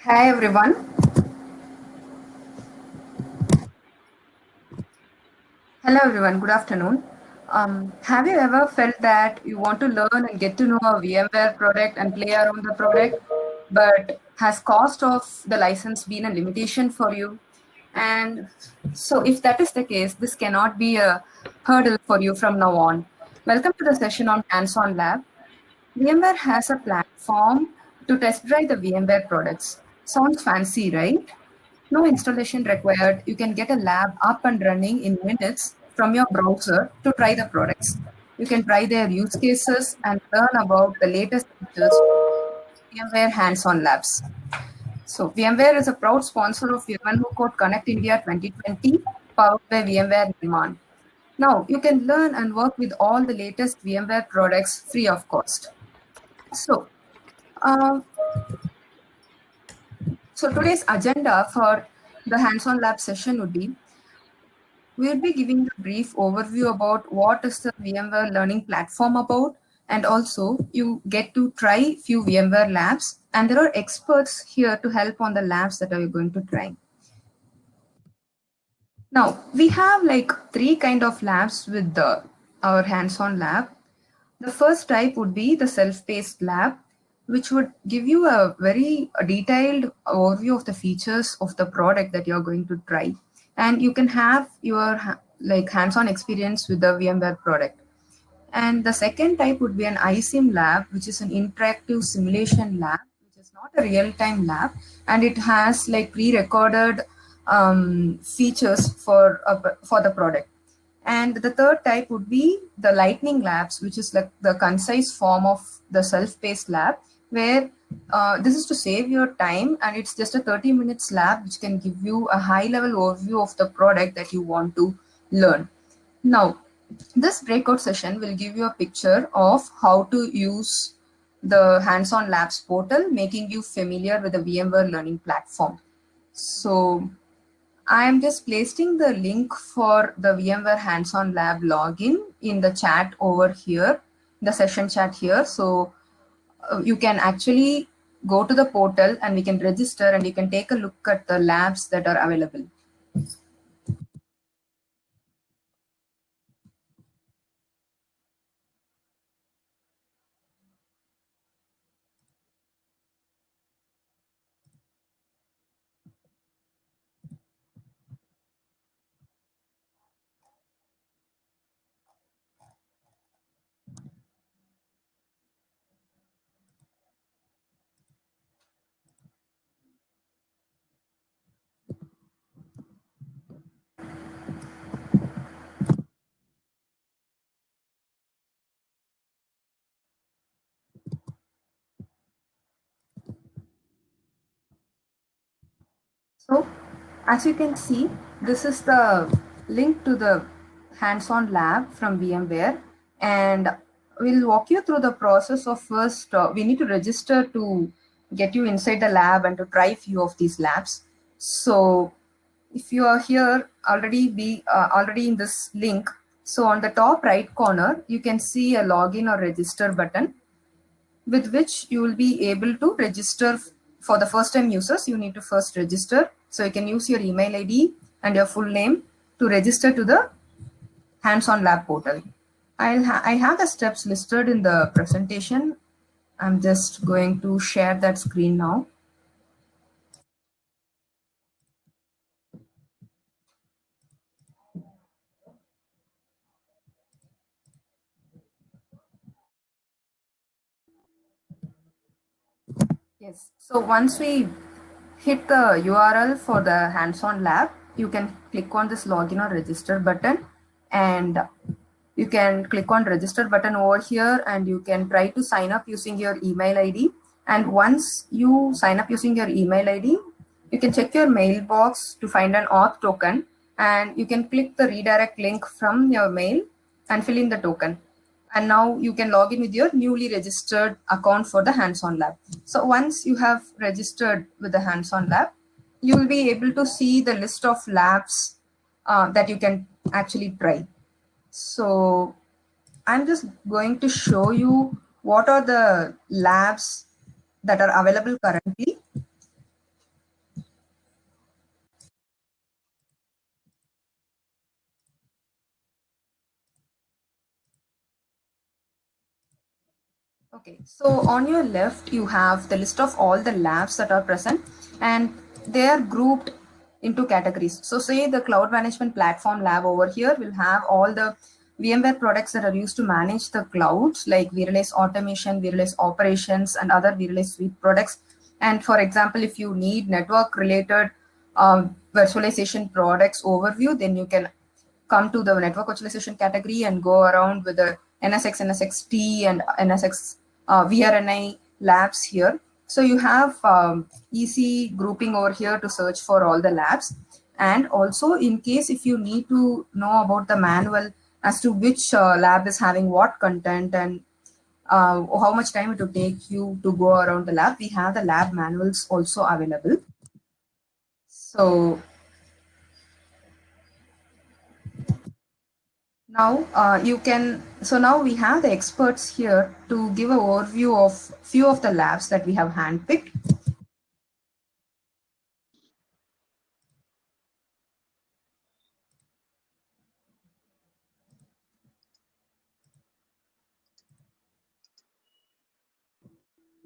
Hi everyone. Hello everyone. Good afternoon. Have you ever felt that you want to learn and get to know a VMware product and play around the product, but has cost of the license been a limitation for you? And so, if that is the case, this cannot be a hurdle for you from now on. Welcome to the session on Hands-on Lab. VMware has a platform to test drive the VMware products. Sounds fancy, right? No installation required. You can get a lab up and running in minutes from your browser to try the products. You can try their use cases and learn about the latest features. VMware hands-on labs. So VMware is a proud sponsor of Who Connect India 2020, powered by VMware Demand. Now you can learn and work with all the latest VMware products free of cost. So, uh, so today's agenda for the hands-on lab session would be we'll be giving a brief overview about what is the VMware learning platform about, and also you get to try few VMware labs, and there are experts here to help on the labs that are going to try. Now we have like three kind of labs with our hands-on lab. The first type would be the self-paced lab, which would give you a very detailed overview of the features of the product that you're going to try. And you can have your like hands-on experience with the VMware product. And the second type would be an iSim lab, which is an interactive simulation lab, which is not a real-time lab, and it has like pre-recorded features for the product. And the third type would be the lightning labs, which is like the concise form of the self-paced lab, where this is to save your time, and it's just a 30 minutes lab which can give you a high level overview of the product that you want to learn. Now, this breakout session will give you a picture of how to use the hands-on labs portal, making you familiar with the VMware learning platform. So I am just pasting the link for the VMware hands-on lab login in the chat over here, the session chat here. So you can actually go to the portal and we can register and you can take a look at the labs that are available. So as you can see, this is the link to the hands-on lab from VMware, and we'll walk you through the process of first, we need to register to get you inside the lab and to try a few of these labs. So if you are here already in this link, so on the top right corner, you can see a login or register button with which you will be able to register. For the first time users, you need to first register. So you can use your email ID and your full name to register to the hands-on lab portal. I have the steps listed in the presentation. I'm just going to share that screen now. Yes. So once we hit the URL for the hands-on lab, you can click on this login or register button, and you can click on register button over here and you can try to sign up using your email ID. And once you sign up using your email ID, you can check your mailbox to find an auth token, and you can click the redirect link from your mail and fill in the token. And now you can log in with your newly registered account for the hands-on lab. So once you have registered with the hands-on lab, you will be able to see the list of labs that you can actually try. So I'm just going to show you what are the labs that are available currently. Okay, so on your left, you have the list of all the labs that are present, and they are grouped into categories. So say the cloud management platform lab over here will have all the VMware products that are used to manage the clouds, like vRealize automation, vRealize operations, and other vRealize suite products. And for example, if you need network related virtualization products overview, then you can come to the network virtualization category and go around with the NSX, NSXT, and NSX VRNI labs here. So you have easy grouping over here to search for all the labs. And also, in case if you need to know about the manual as to which lab is having what content and how much time it will take you to go around the lab, we have the lab manuals also available. So now so now we have the experts here to give an overview of few of the labs that we have handpicked.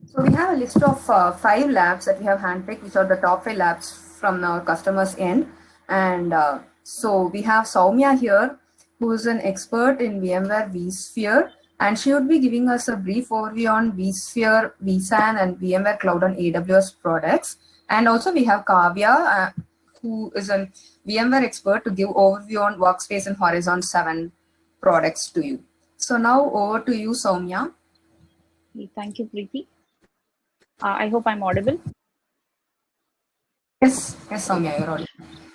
So we have a list of 5 labs that we have handpicked, which are the top 5 labs from our customers' end. And so we have Sowmya here, who is an expert in VMware vSphere, and she would be giving us a brief overview on vSphere, vSAN, and VMware Cloud on AWS products. And also we have Kavya, who is a VMware expert to give overview on Workspace and Horizon 7 products to you. So now over to you, Sowmya. Thank you, Preeti. I hope I'm audible. Yes, Sowmya, you're audible.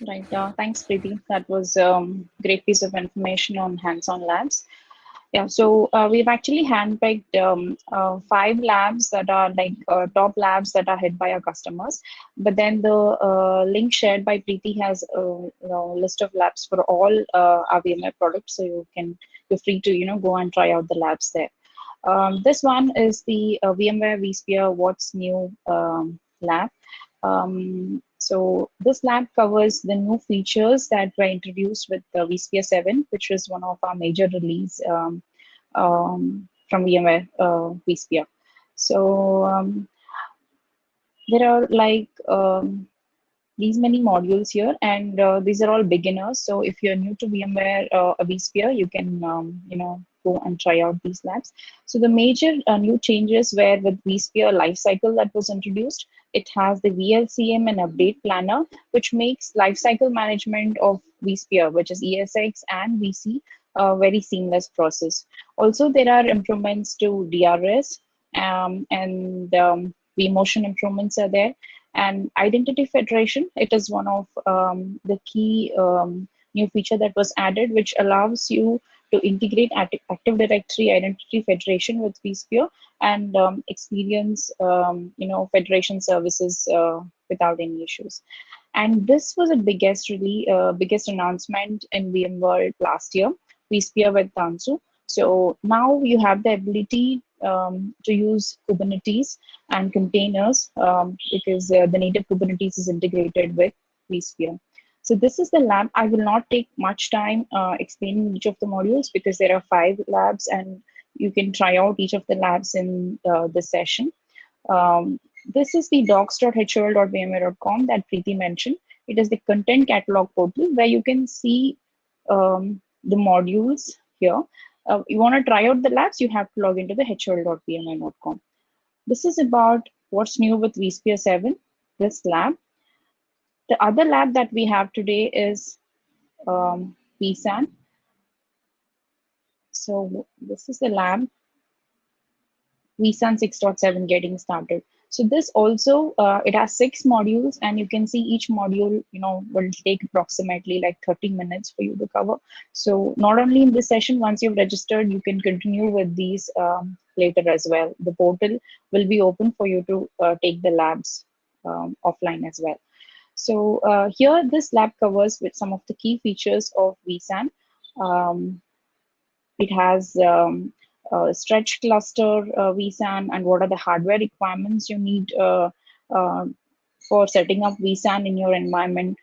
Right. Thanks, Preeti. That was great piece of information on hands-on labs. Yeah, so we've actually handpicked 5 labs that are like top labs that are hit by our customers. But then the link shared by Preeti has a list of labs for all our VMware products, so you're free to go and try out the labs there. This one is the VMware vSphere What's New lab. So this lab covers the new features that were introduced with the vSphere 7, which was one of our major release from VMware vSphere. So there are like these many modules here, and these are all beginners. So if you're new to VMware vSphere, you can go and try out these labs. So the major new changes were with vSphere lifecycle that was introduced. It has the VLCM and update planner, which makes lifecycle management of vSphere, which is ESX and VC, a very seamless process. Also, there are improvements to DRS and vMotion improvements are there. And identity federation, it is one of the key new feature that was added, which allows you to integrate Active Directory identity federation with vSphere and experience federation services without any issues. And this was the biggest announcement in VMworld last year, vSphere with Tanzu. So now you have the ability to use Kubernetes and containers because the native Kubernetes is integrated with vSphere. So this is the lab. I will not take much time explaining each of the modules because there are 5 labs and you can try out each of the labs in this session. This is the docs.hl.vmware.com that Preeti mentioned. It is the content catalog portal where you can see the modules here. You want to try out the labs, you have to log into the hl.vmware.com. This is about what's new with vSphere 7, this lab. The other lab that we have today is vSAN. So this is the lab, vSAN 6.7 getting started. So this also, it has 6 modules and you can see each module, will take approximately like 30 minutes for you to cover. So not only in this session, once you've registered, you can continue with these later as well. The portal will be open for you to take the labs offline as well. So here, this lab covers with some of the key features of vSAN. It has stretch cluster vSAN and what are the hardware requirements you need for setting up vSAN in your environment,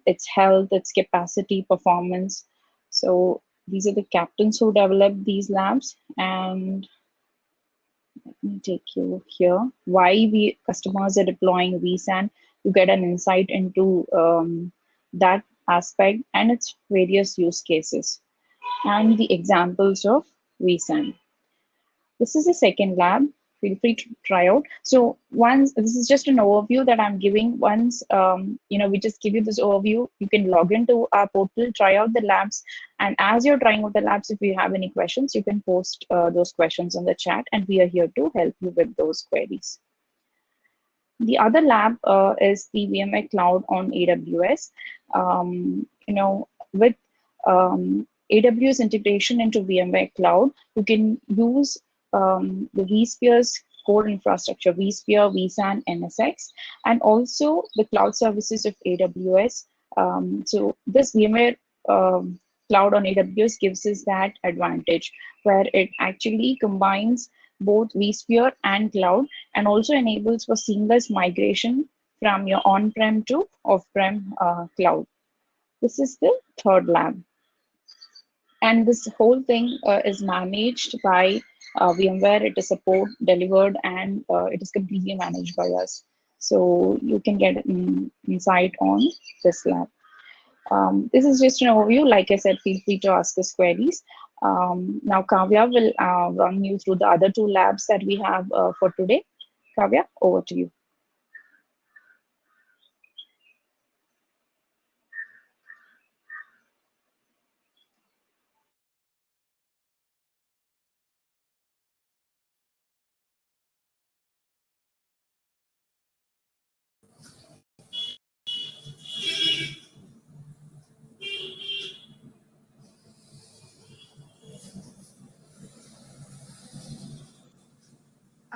its health, its capacity, performance. So these are the captains who developed these labs, and Let me take you here. Why we customers are deploying vSAN. You get an insight into that aspect and its various use cases and the examples of vSAN. This is the second lab. Feel free to try out. So once this is just an overview that I'm giving. Once we just give you this overview, you can log into our portal, try out the labs, and as you're trying out the labs, if you have any questions, you can post those questions on the chat, and we are here to help you with those queries. The other lab is the VMware Cloud on AWS. With AWS integration into VMware Cloud, you can use the vSphere's core infrastructure, vSphere, vSAN, NSX, and also the cloud services of AWS. So this VMware Cloud on AWS gives us that advantage where it actually combines both vSphere and cloud, and also enables for seamless migration from your on-prem to off-prem cloud. This is the third lab. And this whole thing is managed by VMware. It is support delivered, and it is completely managed by us. So you can get insight on this lab. This is just an overview. Like I said, feel free to ask us queries. Now Kavya will run you through the other two labs that we have for today. Kavya, over to you.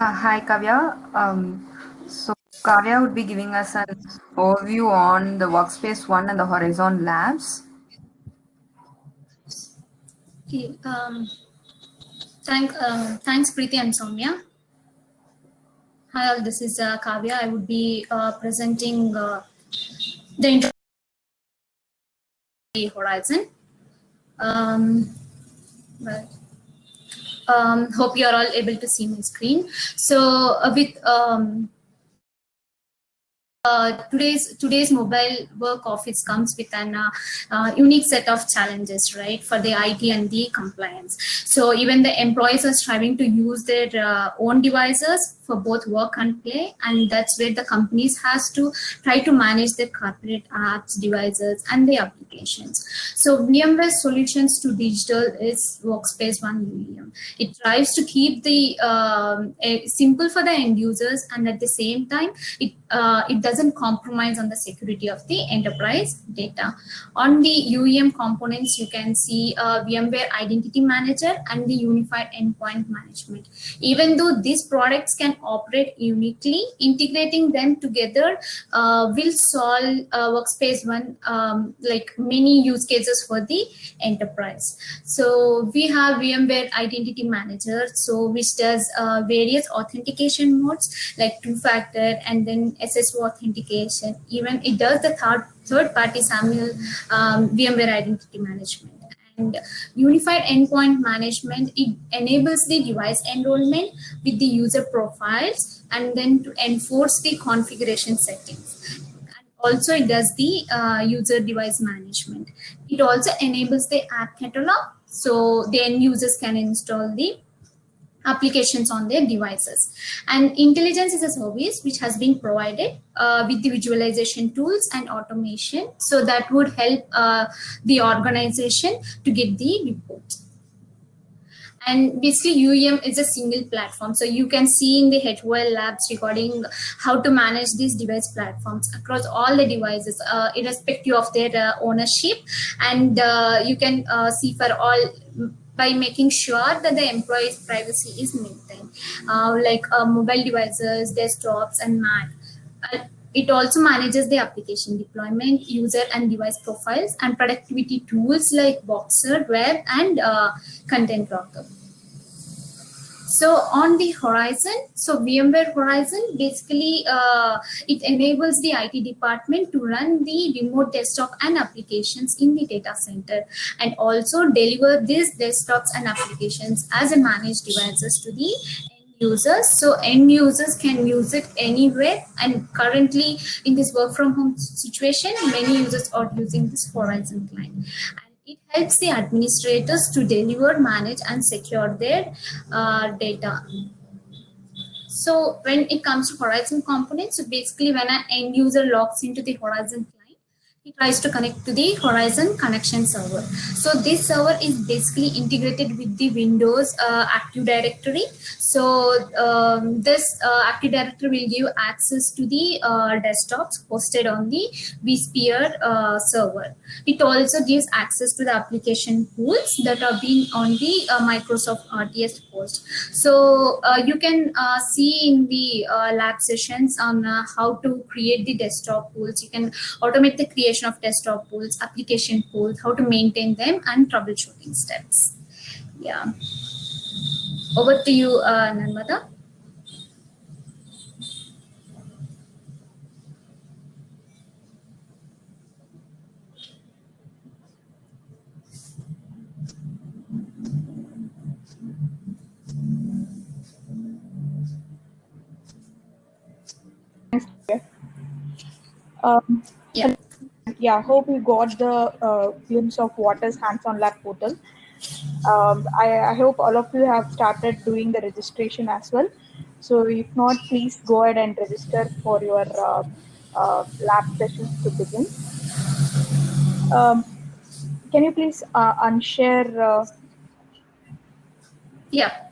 Hi, Kavya. So Kavya would be giving us an overview on the Workspace 1 and the Horizon labs. Okay, thanks, Preeti and Sowmya. Hi, all. This is Kavya. I would be presenting the Intitled Horizon. But, hope you are all able to see my screen. So with today's mobile work office comes with an unique set of challenges, right, for the IT and the compliance. So even the employees are striving to use their own devices for both work and play, and that's where the companies has to try to manage their corporate apps, devices, and the applications. So VMware's solutions to digital is Workspace ONE UEM. It tries to keep the simple for the end users, and at the same time, it doesn't compromise on the security of the enterprise data. On the UEM components, you can see VMware Identity Manager and the Unified Endpoint Management. Even though these products can operate uniquely, integrating them together will solve Workspace ONE like many use cases for the enterprise. So we have VMware Identity Manager, so which does various authentication modes like two-factor and then SSO authentication. Even it does the third-party SAML VMware Identity Management. And Unified Endpoint Management, it enables the device enrollment with the user profiles and then to enforce the configuration settings. And also it does the user device management. It also enables the app catalog, so the end users can install the applications on their devices. And intelligence is a service which has been provided with the visualization tools and automation, so that would help the organization to get the reports. And basically UEM is a single platform, so you can see in the HOL labs regarding how to manage these device platforms across all the devices irrespective of their ownership. And you can see for all by making sure that the employee's privacy is maintained, like mobile devices, desktops, and Mac. It also manages the application deployment, user and device profiles, and productivity tools like Boxer, Web, and Content Rocker. So on the Horizon, so VMware Horizon, basically it enables the IT department to run the remote desktop and applications in the data center, and also deliver these desktops and applications as a managed devices to the end users, so end users can use it anywhere. And currently in this work from home situation, many users are using this Horizon client, and it helps the administrators to deliver, manage and secure their data. So when it comes to Horizon components, so basically when an end user logs into the Horizon client, he tries to connect to the Horizon connection server. So this server is basically integrated with the Windows Active Directory. So this Active Directory will give access to the desktops hosted on the vSphere server. It also gives access to the application pools that are being on the Microsoft RTS host. So you can see in the lab sessions on how to create the desktop pools. You can automate the creation of desktop pools, application pools, how to maintain them, and troubleshooting steps. Yeah. Over to you, Narmadha. Um, Yeah. yeah, hope you got the glimpse of what is hands-on lab portal. I hope all of you have started doing the registration as well. So if not, please go ahead and register for your lab sessions to begin. Um, can you please unshare? Yeah.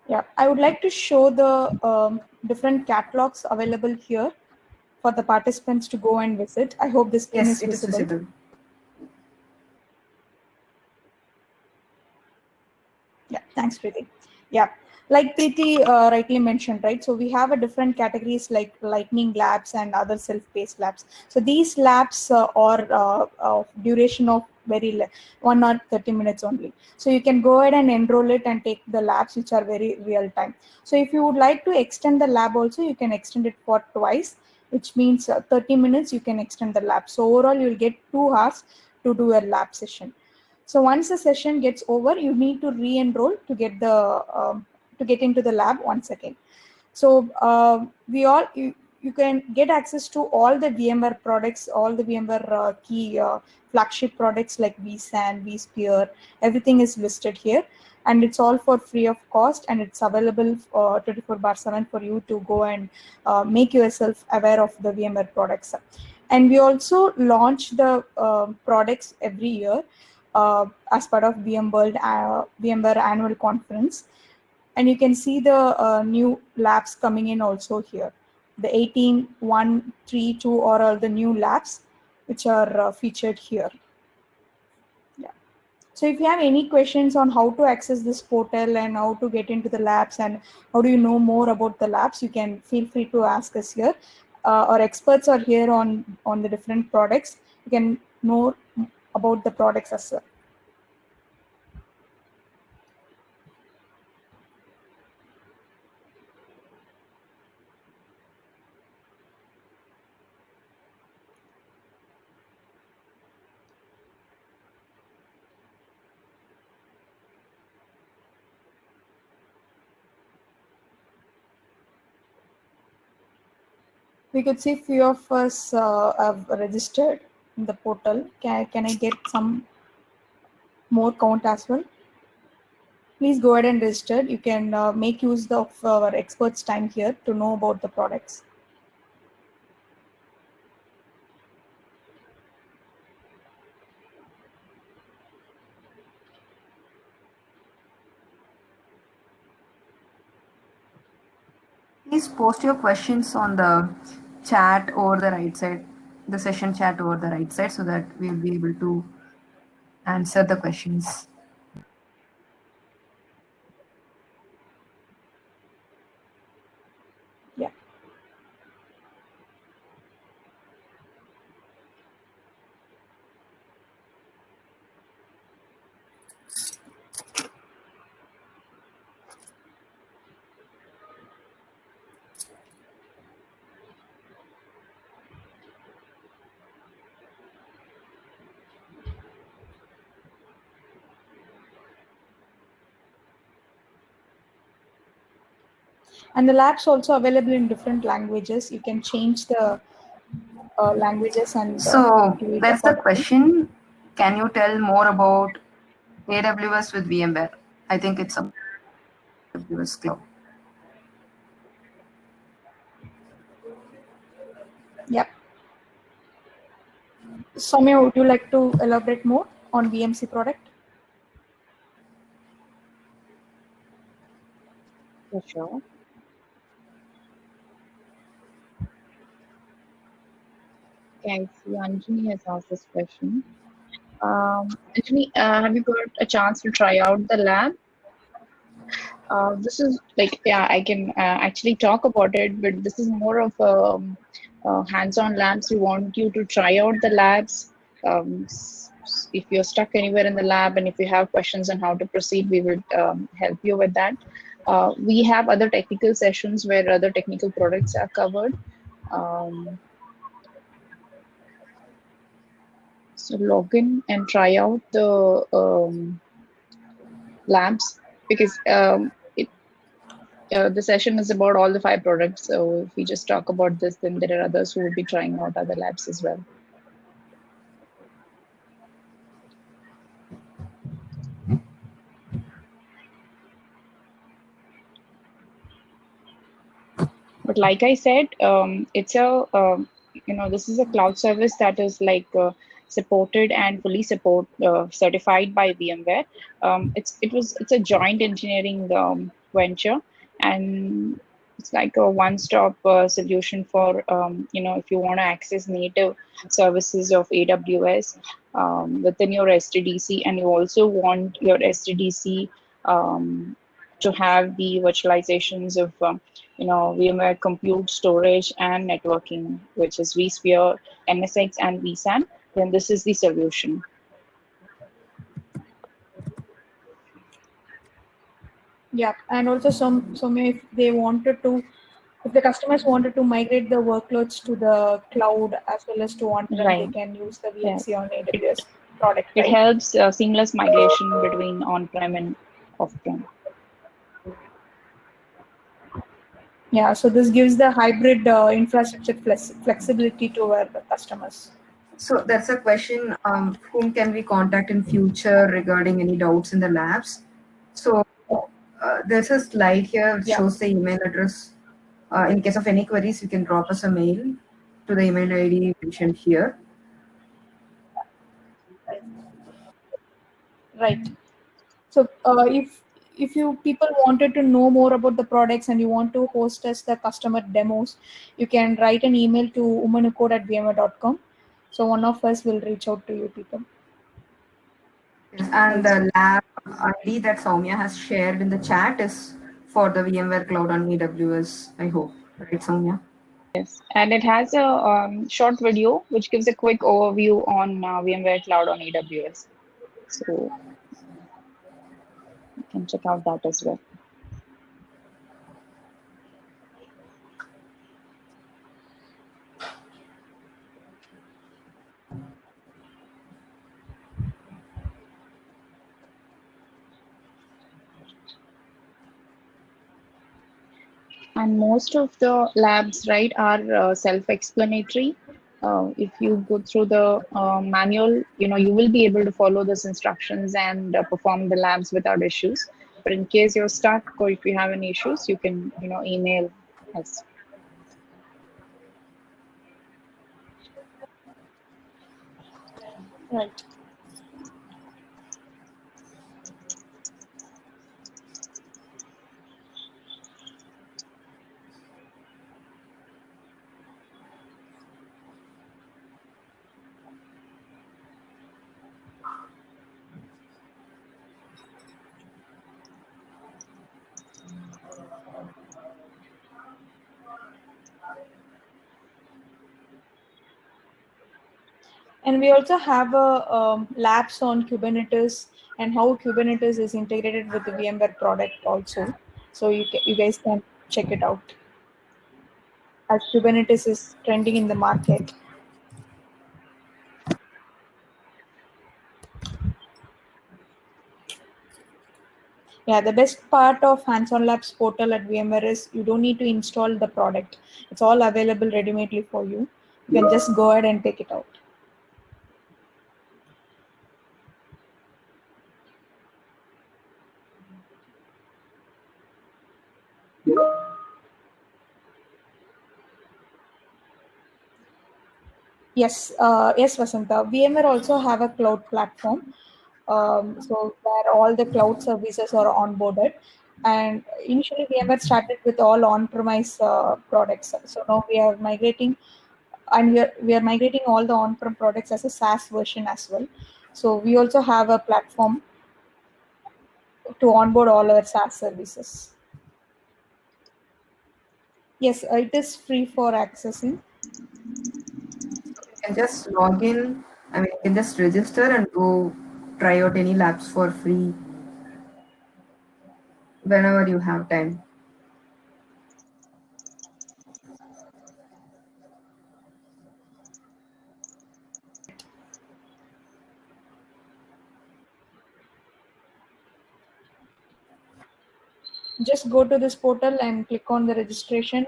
Yeah, I would like to show the different catalogs available here for the participants to go and visit. I hope the screen Yes, is it is visible. visible. Yeah, thanks, Preeti. Yeah, like Preeti rightly mentioned, right? So we have a different categories like lightning labs and other self-paced labs. So these labs are duration of 1 hour 30 minutes only. So you can go ahead and enroll it and take the labs which are very real time. So if you would like to extend the lab also, you can extend it for twice, which means 30 minutes you can extend the lab. So overall you'll get 2 hours to do a lab session. So once the session gets over, you need to re-enroll to get the to get into the lab once again. So you can get access to all the VMware products, all the VMware key flagship products like vSAN, vSphere. Everything is listed here, and it's all for free of cost, and it's available 24/7 for you to go and make yourself aware of the VMware products. And we also launch the products every year as part of VMware annual conference. And you can see the new labs coming in also here. The 18.1.3.2 are all the new labs which are featured here. Yeah. So if you have any questions on how to access this portal and how to get into the labs and how do you know more about the labs, you can feel free to ask us here. Our experts are here on the different products. You can know about the products as well. We could see few of us have registered in the portal. Can I get some more count as well? Please go ahead and register. You can make use of our experts' time here to know about the products. Please post your questions on the chat over the right side, the session chat over the right side, so that we'll be able to answer the questions. Yeah. And the labs also available in different languages. You can change the languages and So do it that's the accordingly. question. Can you tell more about AWS with VMware? I think it's a AWS cloud. Yep. Sowmya, would you like to elaborate more on VMC product? For sure. Okay, so Anjani has asked this question. Anjani, have you got a chance to try out the lab? This is like, yeah, I can actually talk about it, but this is more of a hands-on labs. We want you to try out the labs. If you're stuck anywhere in the lab and if you have questions on how to proceed, we will help you with that. We have other technical sessions where other technical products are covered. So log in and try out the labs because the session is about all the 5 products. So if we just talk about this, then there are others who will be trying out other labs as well. But like I said, it's a this is a cloud service that is like supported and fully certified by VMware. It's a joint engineering venture, and it's like a one-stop solution for if you want to access native services of AWS within your SDDC, and you also want your SDDC to have the virtualizations of VMware compute, storage, and networking, which is vSphere, NSX, and vSAN, then this is the solution. Yeah, and also some if they wanted to, if the customers wanted to migrate the workloads to the cloud as well as to on-prem, they Right. can use the Yes. VMC on AWS product, It right? helps seamless migration between on-prem and off-prem. Yeah, so this gives the hybrid infrastructure flexibility to our customers. So that's a question. Whom can we contact in future regarding any doubts in the labs? So there's a slide here which Yeah. shows the email address. In case of any queries, you can drop us a mail to the email ID mentioned here. Right. So if you people wanted to know more about the products and you want to host us the customer demos, you can write an email to womanwhocode@vmware.com. So one of us will reach out to you people. Yes, and the lab ID that Sowmya has shared in the chat is for the VMware Cloud on AWS, I hope. Right, Sowmya? Yes, and it has a short video which gives a quick overview on VMware Cloud on AWS. So you can check out that as well. And most of the labs, right, are self-explanatory. If you go through the manual, you will be able to follow those instructions and perform the labs without issues. But in case you're stuck or if you have any issues, you can, email us. Right. And we also have a labs on Kubernetes and how Kubernetes is integrated with the VMware product also. So you guys can check it out as Kubernetes is trending in the market. Yeah, the best part of Hands-on Labs portal at VMware is you don't need to install the product. It's all available ready-madely for you. You can just go ahead and take it out. Yes, Vasanta. VMware also have a cloud platform, so where all the cloud services are onboarded. And initially, VMware started with all on-premise products. So now we are migrating, and we are migrating all the on-prem products as a SaaS version as well. So we also have a platform to onboard all our SaaS services. Yes, it is free for accessing. You can just log in. I mean, you can just register and go try out any labs for free whenever you have time. Just go to this portal and click on the registration.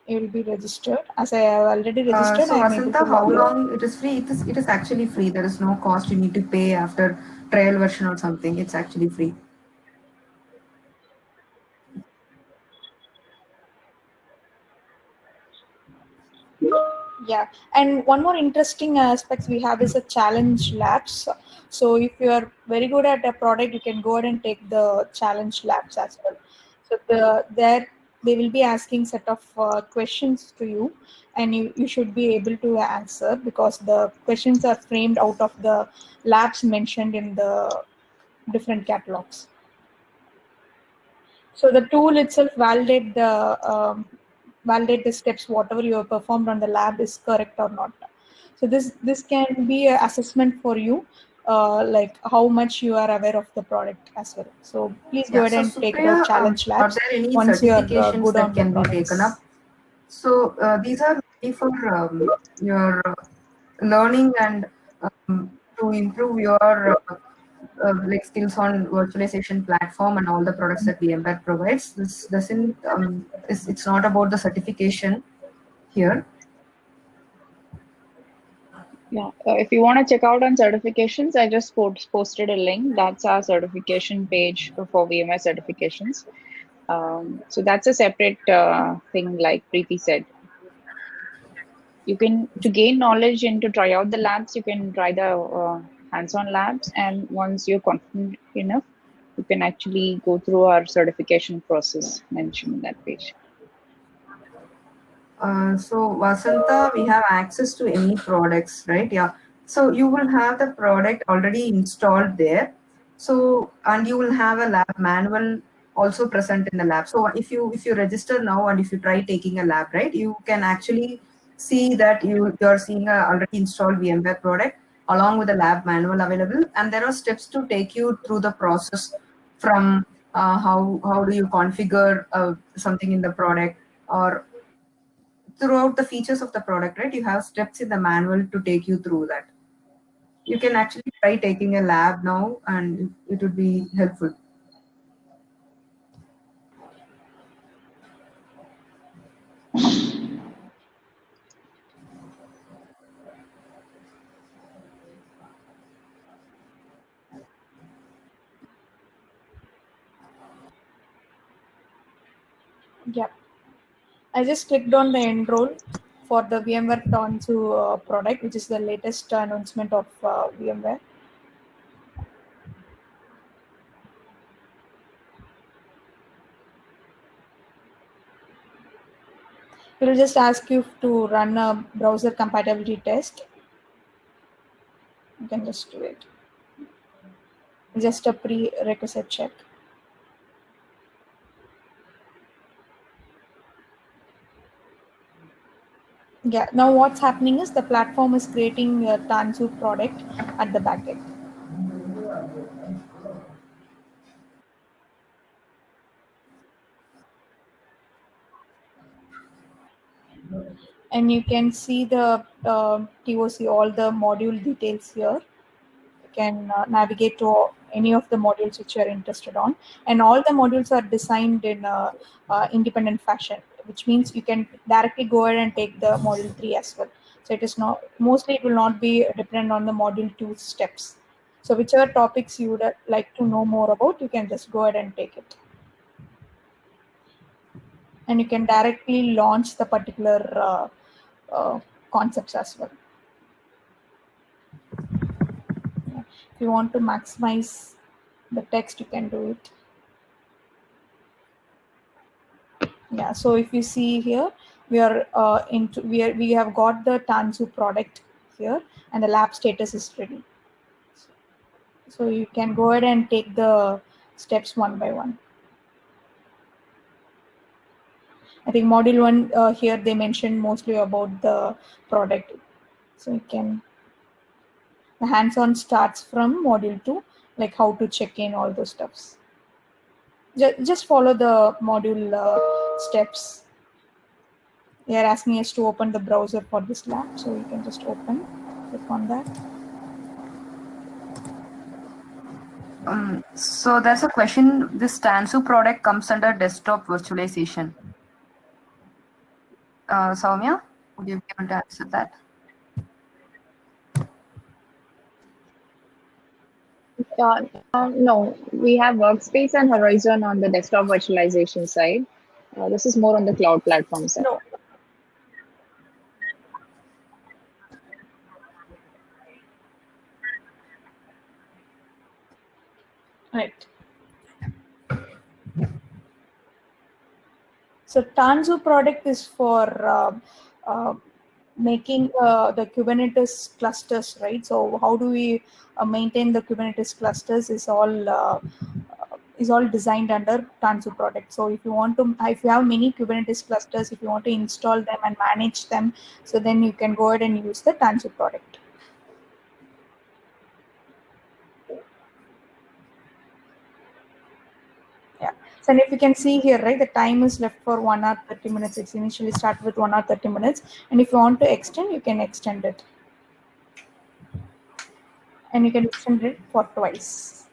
You will be registered. As I have already registered, So I am able to Vasanta, how log in. long it is free? It is actually free. There is no cost you need to pay after trial version or something. It's actually free. Yeah, and one more interesting aspects we have is a challenge labs. So if you are very good at a product, you can go ahead and take the challenge labs as well. So there they will be asking set of questions to you, and you should be able to answer because the questions are framed out of the labs mentioned in the different catalogs. So the tool itself validate the steps whatever you have performed on the lab is correct or not. So this can be an assessment for you, like how much you are aware of the product as well. So please go Yeah. ahead So and take it out Supriya, challenge are labs there any once you are certifications good that on the can be taken products. up? So these are mainly for your learning and to improve your like skills on virtualization platform and all the products that VMware provides. This doesn't it's not about the certification here. Yeah, if you want to check out on certifications, I just posted a link. That's our certification page for VMware certifications. So that's a separate thing, like Preeti said. You can, to gain knowledge and to try out the labs, you can try the hands-on labs. And once you're confident enough, you can actually go through our certification process mentioned in that page. So Vasanta, we have access to any products, right? Yeah. So you will have the product already installed there. So and you will have a lab manual also present in the lab. So if you register now and if you try taking a lab, right, you can actually see that you're seeing a already installed VMware product along with the lab manual available, and there are steps to take you through the process from how do you configure something in the product or throughout the features of the product, right? You have steps in the manual to take you through that. You can actually try taking a lab now and it would be helpful. Yeah, I just clicked on the enroll for the VMware Tanzu product, which is the latest announcement of VMware. It will just ask you to run a browser compatibility test. You can just do it. Just a prerequisite check. Yeah. Now what's happening is the platform is creating a Tanzu product at the backend. And you can see the TOC, all the module details here. You can navigate to any of the modules which you're interested on. And all the modules are designed in a independent fashion, which means you can directly go ahead and take the module 3 as well. So it is not, mostly it will not be dependent on the module 2 steps. So whichever topics you would like to know more about, you can just go ahead and take it. And you can directly launch the particular concepts as well. If you want to maximize the text, you can do it. Yeah, so if you see here, we are we have got the Tanzu product here, and the lab status is ready. So you can go ahead and take the steps one by one. I think module 1 here they mentioned mostly about the product. So you can, the hands-on starts from module 2, like how to check in, all those stuffs. Just follow the module steps. They are asking us to open the browser for this lab, so you can just open, click on that. So there's a question, this Tanzu product comes under desktop virtualization. Sowmya, would you be able to answer that? No, we have Workspace and Horizon on the desktop virtualization side. This is more on the cloud platform side. No. Right. So Tanzu product is for making the Kubernetes clusters, right? So how do we maintain the Kubernetes clusters is all designed under Tanzu product. So if you have many Kubernetes clusters, if you want to install them and manage them, so then you can go ahead and use the Tanzu product. Yeah. So if you can see here, right, the time is left for 1 hour 30 minutes. It's initially started with 1 hour 30 minutes. And if you want to extend, you can extend it. And you can extend it for twice.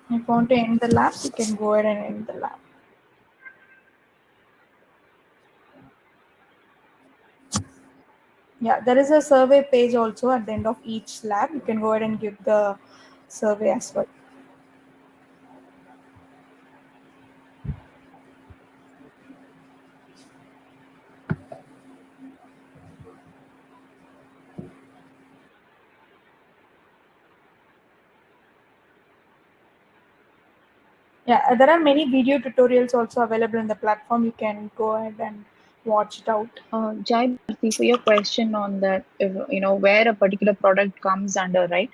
If you want to end the labs, you can go ahead and end the lab. Yeah, there is a survey page also at the end of each lab. You can go ahead and give the survey as well. Yeah, there are many video tutorials also available in the platform. You can go ahead and watch it out. Jai, for your question on that, if, where a particular product comes under, right?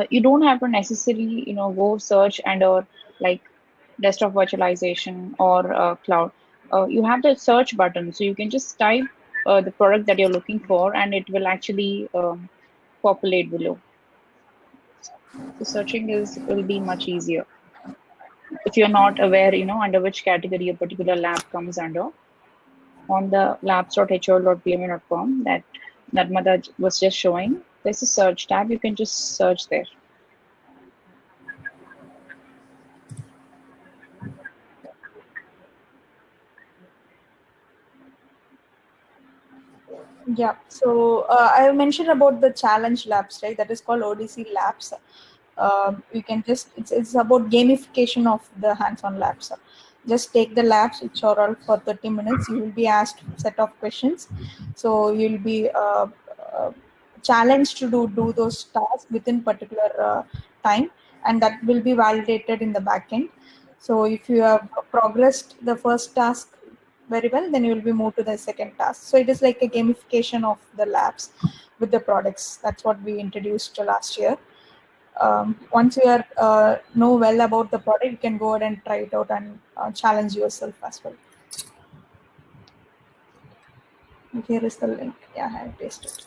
You don't have to necessarily, go search under like desktop virtualization or cloud. You have the search button, so you can just type the product that you're looking for, and it will actually populate below. So searching will be much easier if you're not aware, under which category a particular lab comes under. On the labs.hr.vmware.com that Narmadha was just showing, there's a search tab. You can just search there. Yeah, so I mentioned about the challenge labs, right? That is called ODC labs. You can just, it's about gamification of the hands-on labs. Just take the labs, which are all for 30 minutes. You will be asked set of questions. So you'll be uh, challenged to do those tasks within particular time, and that will be validated in the backend. So if you have progressed the first task very well, then you will be moved to the second task. So it is like a gamification of the labs with the products. That's what we introduced last year. Once you are know well about the product, you can go ahead and try it out and challenge yourself as well. Here is the link. Yeah, I pasted it.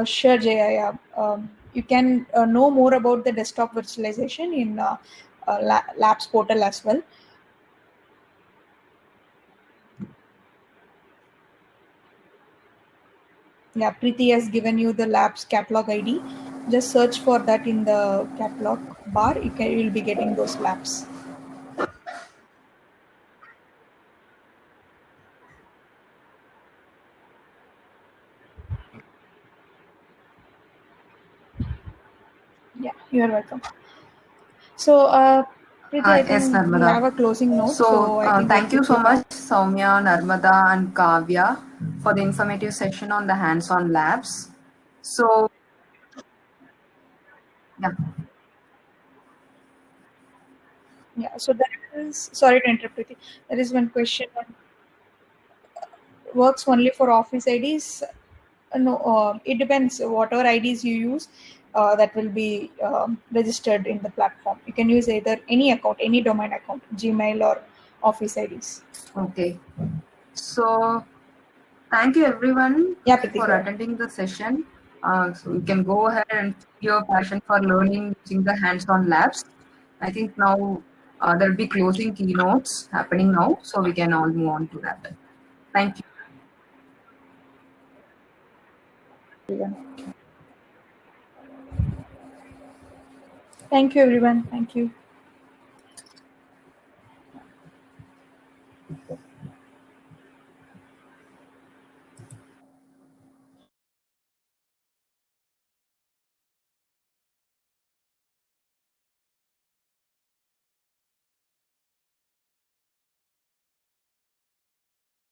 Sure, Jaya. Yeah. You can know more about the desktop virtualization in Labs portal as well. Yeah, Preeti has given you the Labs catalog ID. Just search for that in the catalog bar. You'll be getting those labs. Yeah, you're welcome. So, Preeti, I Yes, think we Narmada. have a closing note. So, So I think thank that's you it so for much, now. Sowmya, Narmada, and Kavya, for the informative session on the hands-on labs. So, yeah. Yeah. So there is. Sorry to interrupt, Preeti. There is one question. Works only for Office IDs? No, it depends. Whatever IDs you use, that will be registered in the platform. You can use either any account, any domain account, Gmail or Office IDs. Okay. So, thank you everyone Yeah, Preeti, for go ahead. attending the session. So, you can go ahead and feel your passion for learning using the hands-on labs. I think now there will be closing keynotes happening now, so we can all move on to that. Thank you. Thank you, everyone. Thank you.